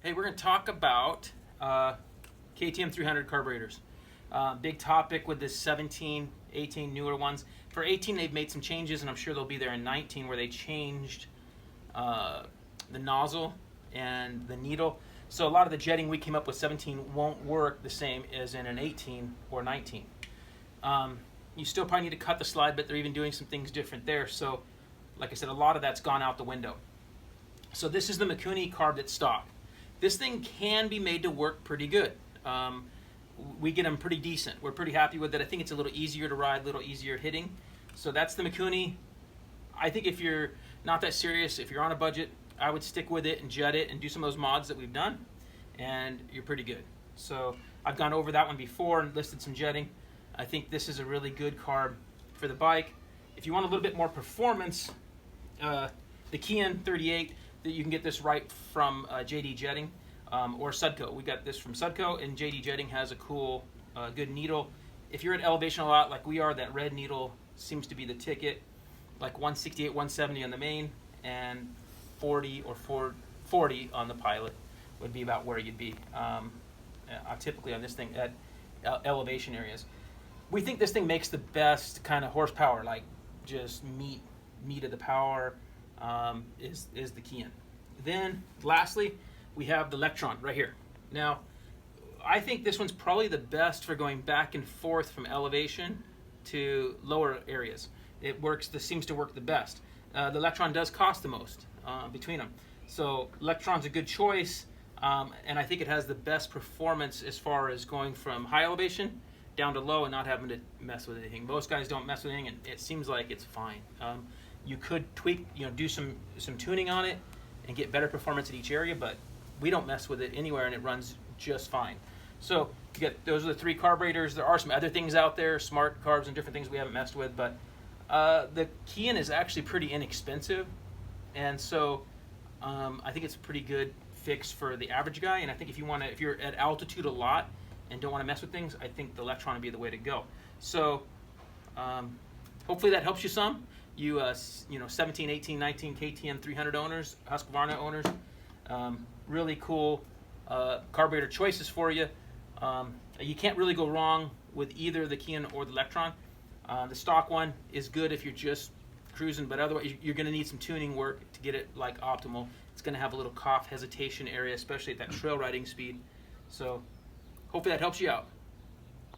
Hey, we're going to talk about KTM 300 carburetors. Big topic with this 17, 18 newer ones. For 18, they've made some changes, and I'm sure they'll be there in 19, where they changed the nozzle and the needle. So a lot of the jetting we came up with 17 won't work the same as in an 18 or 19. You still probably need to cut the slide, but they're even doing some things different there. So, like I said, a lot of that's gone out the window. So this is the Mikuni carb that's stock. This thing can be made to work pretty good. We get them pretty decent. We're pretty happy with it. I think it's a little easier to ride, a little easier hitting. So that's the Mikuni. I think if you're not that serious, if you're on a budget, I would stick with it and jet it and do some of those mods that we've done, and you're pretty good. So I've gone over that one before and listed some jetting. I think this is a really good carb for the bike. If you want a little bit more performance, the Kian 38, that you can get this right from JD Jetting or Sudco. We got this from Sudco, and JD Jetting has a cool, good needle. If you're at elevation a lot like we are, that red needle seems to be the ticket. Like 168, 170 on the main, and 40 or 440 on the Pilot would be about where you'd be typically on this thing at elevation areas. We think this thing makes the best kind of horsepower, like just meat of the power is the Kian. Then lastly, we have the Electron right here. Now, I think this one's probably the best for going back and forth from elevation to lower areas. It works. This seems to work the best. The Electron does cost the most between them. So Electron's a good choice, and I think it has the best performance as far as going from high elevation down to low and not having to mess with anything. Most guys don't mess with anything, and it seems like it's fine. You could tweak, do some tuning on it and get better performance at each area, but we don't mess with it anywhere, and it runs just fine. So you get, those are the three carburetors. There are some other things out there, smart carbs and different things we haven't messed with, but the Kian is actually pretty inexpensive, and so I think it's a pretty good fix for the average guy. And I think if you're at altitude a lot and don't want to mess with things, I think the Electron would be the way to go. So hopefully that helps you some. You 17, 18, 19 KTM 300 owners, Husqvarna owners, really cool carburetor choices for you. You can't really go wrong with either the Kian or the Electron. The stock one is good if you're just cruising, but otherwise you're going to need some tuning work to get it like optimal. It's going to have a little cough hesitation area, especially at that trail riding speed. So hopefully that helps you out.